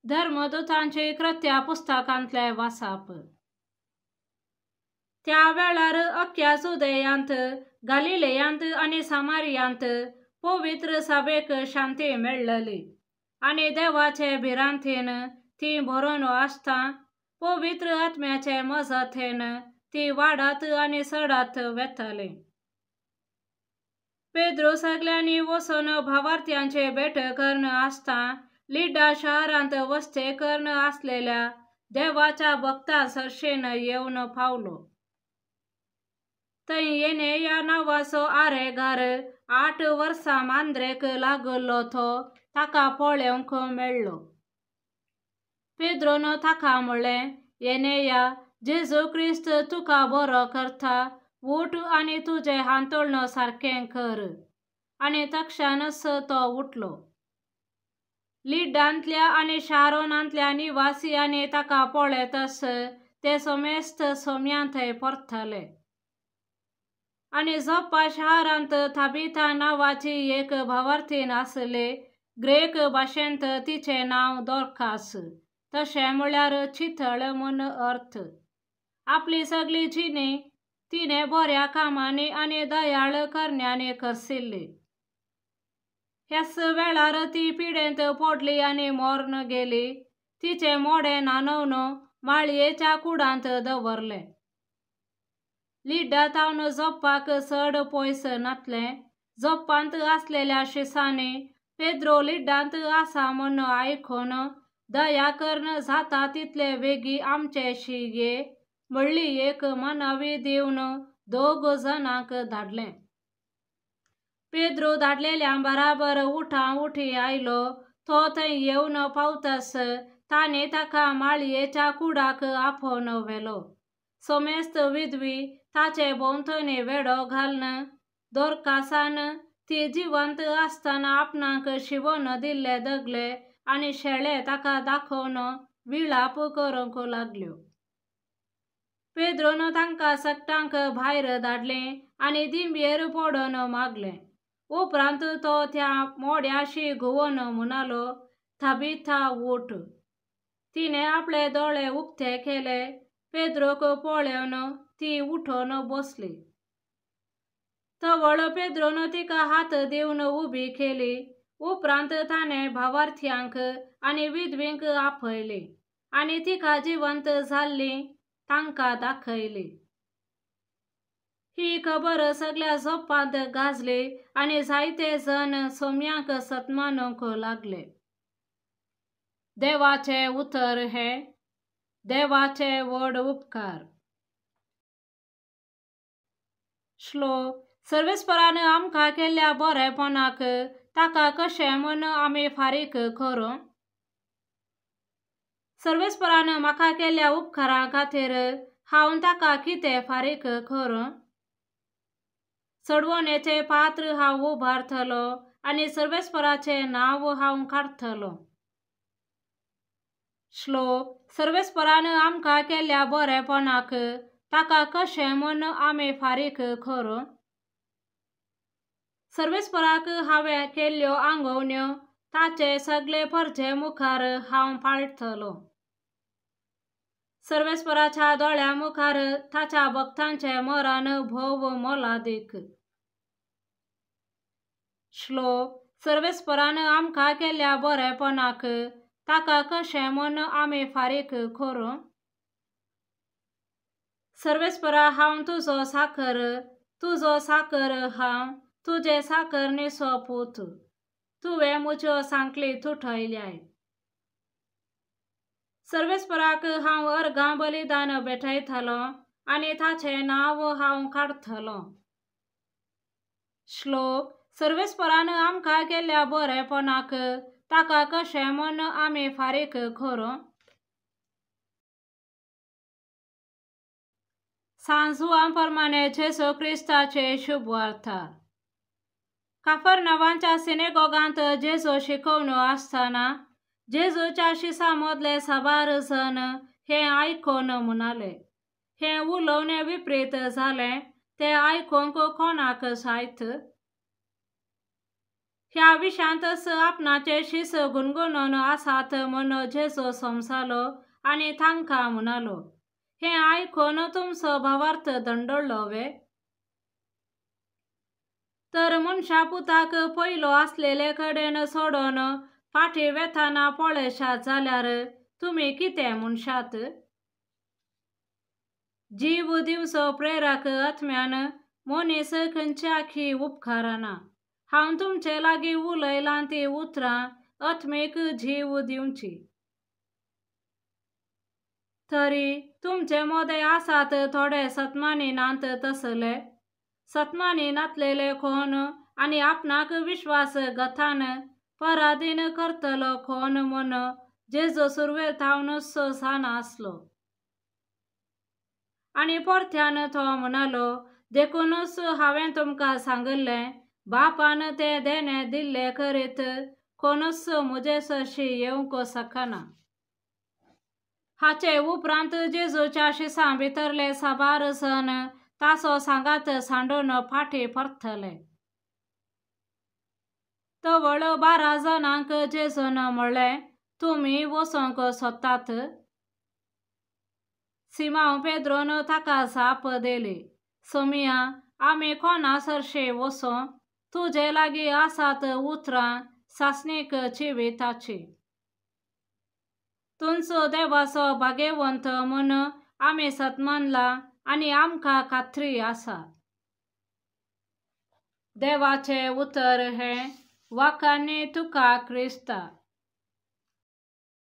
धर्मदूतांची कृत्या पुस्तकांतले वाचप। त्या वेळार अख्ख्या जुदेयांत, गलिलेयांत आनी सामारियांत पवित्र सभेक शांती मेळ्ळली आनी देवाचे भिरांतीन ती भरून आसता पवित्र आत्म्याचे मजतीन ती वाडत आनी चडत वेताली। पेद्रो सगळ्यांनी वचून भावार्थ्यांची भेट करून आसता लिड्डा शहरांत वस्ती करून आसलेल्या देवाच्या भक्ता सरशीन येवन पावलो। थंय येनेया नांवाचो आरेगार 8 वर्सां मांद्रेक लागलो तो ताका पळोवंक मेळ्ळो। पेद्रोन ताका म्हणलें, येनेया, जेजू क्रिस्त तुका बरो करता, उठ आनी तुजें हांतोळण सारकें कर। आनी तक्षणच तो उठलो। लिड्डांतल्या आनी शारोनांतल्या निवासियांनी ताका पळयतच ते समेस्त सोम्यान थंय परतले। आनी जोप्पा शहरांत ताबिथा नांवाची एक भावार्थीण आसली, ग्रीक भाशेंत तिचें नांव दोरकास, तशें म्हळ्यार चितळ म्हूण अर्थ। आपली सगळी जिणी तिणें बऱ्या कामांनी आनी दयाळ करण्यांनी करशिल्ली। ह्याच वेळार ती पिडेंत पडली आनी मरून गेली। तिचें मोडें न्हाणोवन माळयेच्या कुडांत दवरलें। लिड्डातावन जोप्पाक चड पयस नासलें। जोप्पांत आसलेल्या शिसांनी पेद्रो लिड्डांत आसा म्हूण आयकून दया करून जाता तितले बेगी आमचेशी ये म्हणली एक मानवी दिवन 2 जाणांक धाडलें। पेद्रो धाडलेल्या बराबर उठी आयलो। तो थंय येवन पावतच तांणी ताका माळयेच्या कुडाक आपोवन व्हेलो। समेस्त विधवी ताचे भोंवतणी वेढो घालन दोरकासान ती जिवंत आसतना आपणाक शिवोन दिल्ले दगले आनी शेळे ताका दाखोवन विलाप करूंक लागल्यो। पेद्रोन तांकां सगळ्यांक भायर धाडलीं आनी दिंबयेर पडून मागलें। उपरांत तो त्या मोड्याशी घुंवून म्हणालो, ताबिथा, उठ। तिणें आपले दोळे उक्ते केले। पेद्रोक पळोवन ती उठून बसली। तवळ पेद्रोन तिका हात दिवन उबी केली। उपरांत ताणें भावार्थ्यांक आनी विधवींक आपयली आनी तिका जिवंत जाल्ली तांकां दाखयली। ही खबर सगळ्या जोप्पांत गाजली आनी जायते जण सोम्यांक सतमानूंक लागले। देवाचे उतर हे देवाचे व्हड उपकार। श्लोक। सर्वेस्परान आमकां केल्ल्या बरेपणाक ताका कशें म्हूण आमी फारीक करूं? सर्वेस्परान म्हाका केल्ल्या उपकारां खातीर हांव ताका कितें फारीक करूं? चडवणेचें पात्र हांव उबारतलो आनी सर्वेस्पराचें नांव हांव काडटलों। श्लोक। सर्वेस्परान आमकां केल्ल्या बरेपणाक ताका कशें म्हूण आमी फारीक करूं? सर्वेस्पराक हांवें केल्ल्यो आंगवण्यो ताचे सगळे परजे मुखार हांव पाळटलों। सर्वेस्पराच्या दोळ्यां मुखार ताच्या भक्तांचें मरण भोव मोलादीक। श्लोक। सर्वेस्परान आमकां केल्ल्या बरेपणाक ताका कशें म्हूण आमी फारीक करूं? सर्वेस्परा हांव तुजो साकर हांव तुजे साकरणेचो पूत। तुवें म्हज्यो सांखळी तुटयल्याय। सर्वेस्पराक हांव अर्गां बलिदान भेटयतलों आनी ताचें नांव हांव काडटलों। श्लोक। सर्वेस्परान आमकां केल्ल्या बरेपणाक ताका कशें म्हूण आमी फारीक करूं? सांजुआं प्रमाणे जेजू क्रिस्ताचे शुभ वार्ता। काफरनावांच्या सिनेगॉगांत जेजू शिकवून आसतना जेजूच्या शिसांमदले साबार जण हें आयकून म्हणाले, हें उलोवणें विपरीत जालें, तें आयकूंक कोणाक जायत? ह्या विशांतस आपणाचे शीस गुणगुणून आसात म्हण जेजो समसालो आणि तांकां म्हणालो, हे आयकून तुमचो भावार्थ दंडळलो वे. तर मनशा पुताक पयलो आसलेले कडेन सोडून फाटी वेताना पळयशात जाल्यार तुमी कितें म्हणशात? जीव दिवचो प्रेरक आत्म्यान मनीस खंयच्याखी उपकाराना. हांव तुमचे लागीं उलयलां ती उतरां आत्मीक जीव दिवची. तरी तुमचे मदें आसात थोडे सतमानिनांत तसले. सतमानिनांतलेले कोण आनी आपणाक विश्वासघातान पराधीन करतलो कोण म्हण जेजो सुरवेतावनूच जाणा आसलो. आनी परत्यान तो म्हणालो, देखूनच हांवें तुमकां सांगलें, बापान तें देणें दिल्ले करीत कोणूच म्हजेसशी येवंक शकना. हाचे उपरांत जेजूच्या शिसां भितरले साबार जण ताचो सांगात सांडून फाटीं परतले. तवळ 12 जणांक जेजून म्हणलें, तुमी वचोंक सोदतात? सिमांव पेद्रोन ताका जाप दिली, सोमिया, आमी कोणा सरशी वचों? तुजे लागीं आसात उतरां सासणीक जिविताची. तुमचो देवाचो भाग्यवंत म्हूण आमी सतमानला आनी आमकां खात्री आसा. देवाचें उतर हें, वाखाणी तुका क्रिस्ता.